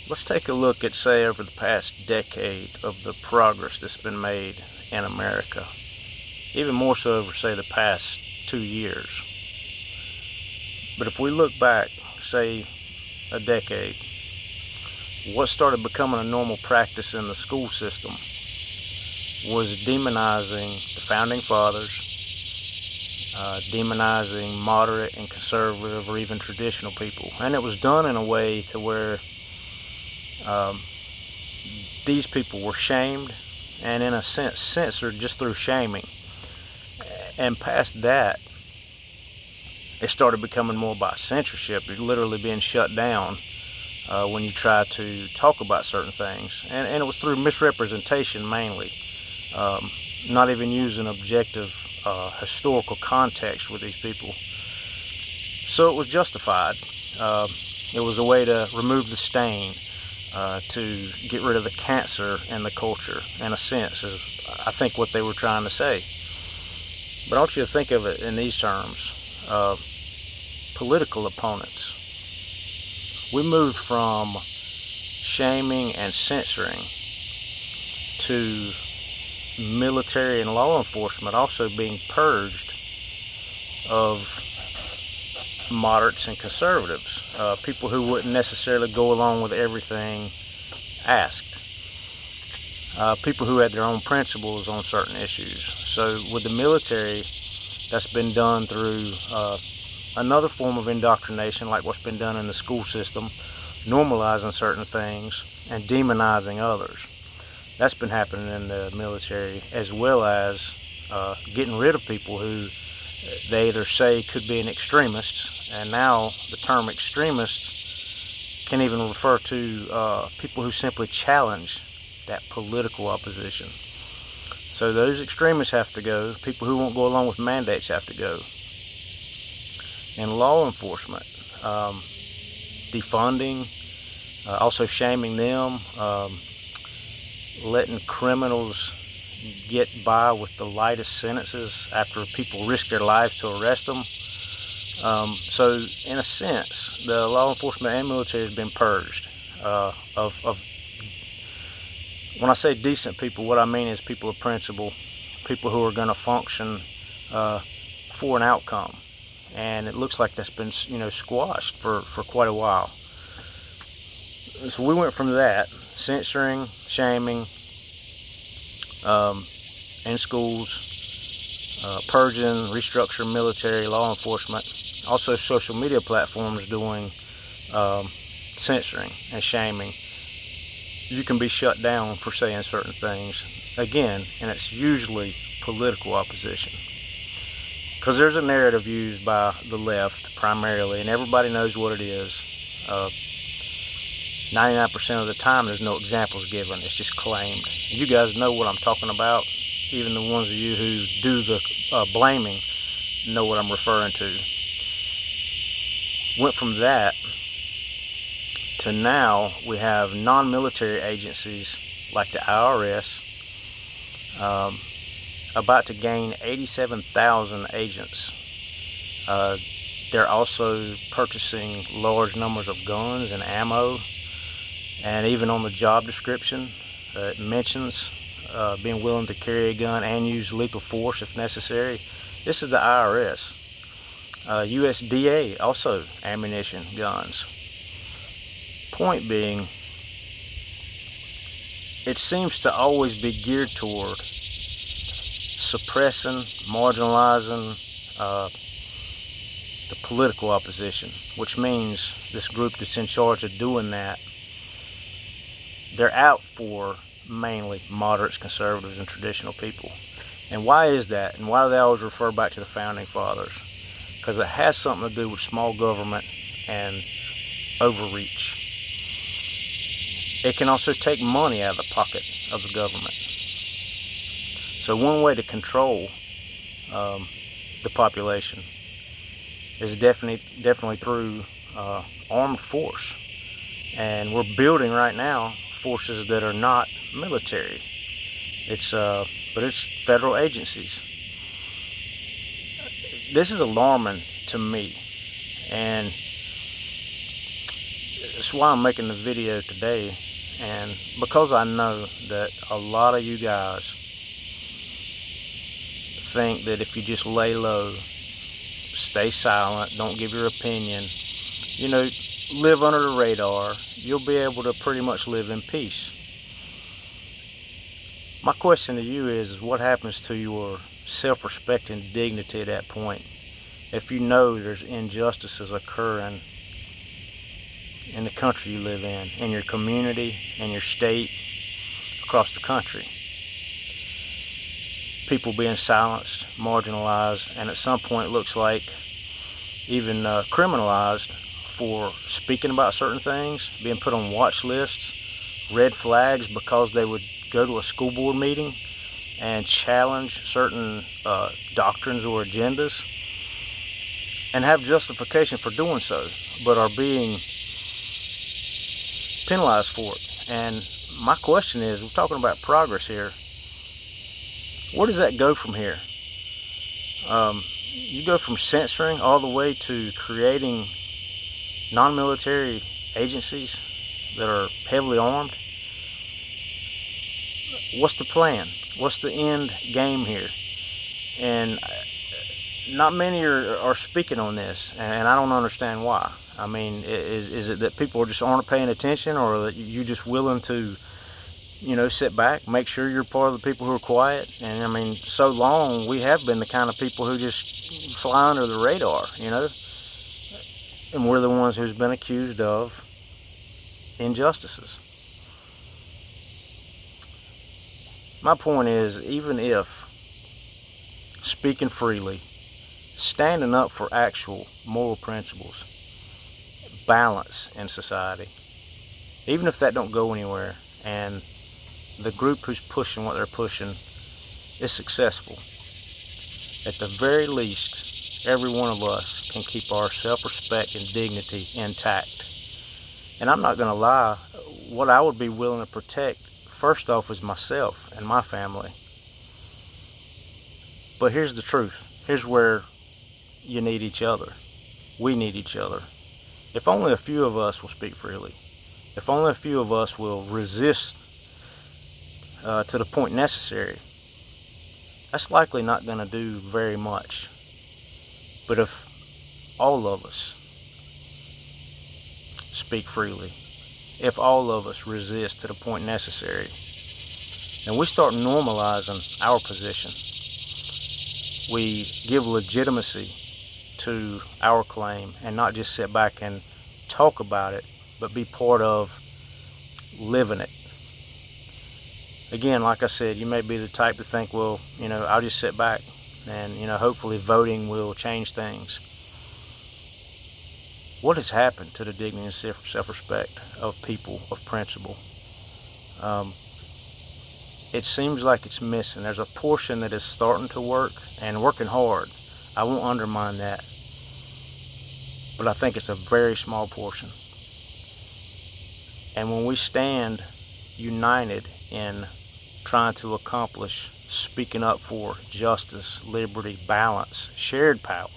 Let's take a look at, say, over the past decade of the progress that's been made in America. Even more so over, say, the past 2 years. But if we look back, say, a decade, what started becoming a normal practice in the school system was demonizing the founding fathers, demonizing moderate and conservative or even traditional people. And it was done in a way to where these people were shamed and in a sense censored just through shaming. And past that, it started becoming more about censorship. You're literally being shut down when you try to talk about certain things. And it was through misrepresentation mainly, not even using objective historical context with these people. So it was justified. It was a way to remove the stain, to get rid of the cancer in the culture, in a sense, is I think what they were trying to say. But I want you to think of it in these terms. Political opponents. We moved from shaming and censoring to military and law enforcement also being purged of moderates and conservatives, people who wouldn't necessarily go along with everything asked, people who had their own principles on certain issues. So with the military, that's been done through another form of indoctrination, like what's been done in the school system, normalizing certain things and demonizing others. That's been happening in the military, as well as getting rid of people who they either say could be an extremist, and now the term extremist can even refer to people who simply challenge that political opposition. So those extremists have to go. People who won't go along with mandates have to go. And law enforcement, defunding, also shaming them, letting criminals get by with the lightest sentences after people risk their lives to arrest them. So in a sense, the law enforcement and military has been purged of when I say decent people, what I mean is people of principle, people who are going to function for an outcome. And it looks like that's been, squashed for quite a while. So we went from that, censoring, shaming, in schools, purging, restructuring military, law enforcement, also social media platforms doing censoring and shaming. You can be shut down for saying certain things, again, and it's usually political opposition. Because there's a narrative used by the left primarily, and everybody knows what it is. 99% of the time there's no examples given, it's just claimed. You guys know what I'm talking about. Even the ones of you who do the blaming know what I'm referring to. Went from that to now we have non-military agencies like the IRS about to gain 87,000 agents. They're also purchasing large numbers of guns and ammo, and even on the job description it mentions being willing to carry a gun and use lethal force if necessary. This is the IRS. USDA also ammunition, guns. Point being, it seems to always be geared toward suppressing, marginalizing the political opposition, which means this group that's in charge of doing that, they're out for mainly moderates, conservatives, and traditional people. And why is that? And why do they always refer back to the founding fathers? Because it has something to do with small government and overreach. It can also take money out of the pocket of the government. So one way to control the population is definitely through armed force. And we're building right now forces that are not military. But it's federal agencies. This is alarming to me, and That's why I'm making the video today, and because I know that a lot of you guys think that if you just lay low, stay silent, don't give your opinion, live under the radar, you'll be able to pretty much live in peace. My question to you is what happens to your self-respect and dignity at that point if you know there's injustices occurring in the country you live in your community, in your state, across the country? People being silenced, marginalized, and at some point it looks like even criminalized for speaking about certain things, being put on watch lists, red flags because they would go to a school board meeting and challenge certain doctrines or agendas and have justification for doing so, but are being penalized for it. And my question is, we're talking about progress here. Where does that go from here? You go from censoring all the way to creating non-military agencies that are heavily armed. What's the plan? What's the end game here? And not many are speaking on this, and I don't understand why. I mean, is it that people just aren't paying attention, or that you just willing to, sit back, make sure you're part of the people who are quiet? And I mean, so long we have been the kind of people who just fly under the radar, and we're the ones who's been accused of injustices. My point is, even if speaking freely, standing up for actual moral principles, balance in society, even if that don't go anywhere and the group who's pushing what they're pushing is successful, at the very least, every one of us can keep our self-respect and dignity intact. And I'm not going to lie, what I would be willing to protect first off is myself and my family. But here's the truth. Here's where you need each other. We need each other. If only a few of us will speak freely, if only a few of us will resist to the point necessary, that's likely not going to do very much. But if all of us speak freely, if all of us resist to the point necessary, and we start normalizing our position, we give legitimacy to our claim and not just sit back and talk about it, but be part of living it. Again, like I said, you may be the type to think, well, I'll just sit back and, hopefully voting will change things. What has happened to the dignity and self-respect of people of principle? It seems like it's missing. There's a portion that is starting to work and working hard. I won't undermine that. But I think it's a very small portion. And when we stand united in trying to accomplish speaking up for justice, liberty, balance, shared power,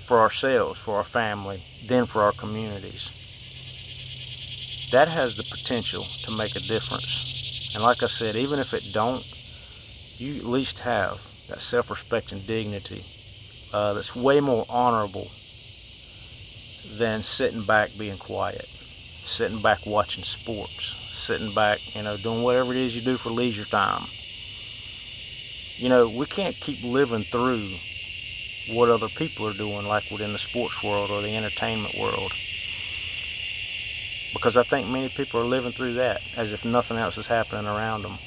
for ourselves, for our family, then for our communities, that has the potential to make a difference. And like I said, even if it don't, you at least have that self-respect and dignity that's way more honorable than sitting back being quiet, sitting back watching sports, sitting back, doing whatever it is you do for leisure time. We can't keep living through what other people are doing, like within the sports world or the entertainment world, because I think many people are living through that as if nothing else is happening around them.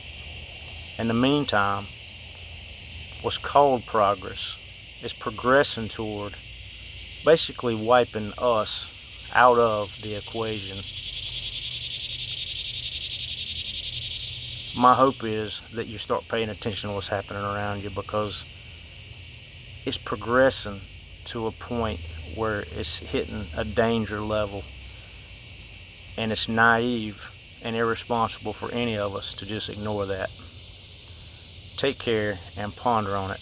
In the meantime, what's called progress is progressing toward basically wiping us out of the equation. My hope is that you start paying attention to what's happening around you, because it's progressing to a point where it's hitting a danger level, and it's naive and irresponsible for any of us to just ignore that. Take care and ponder on it.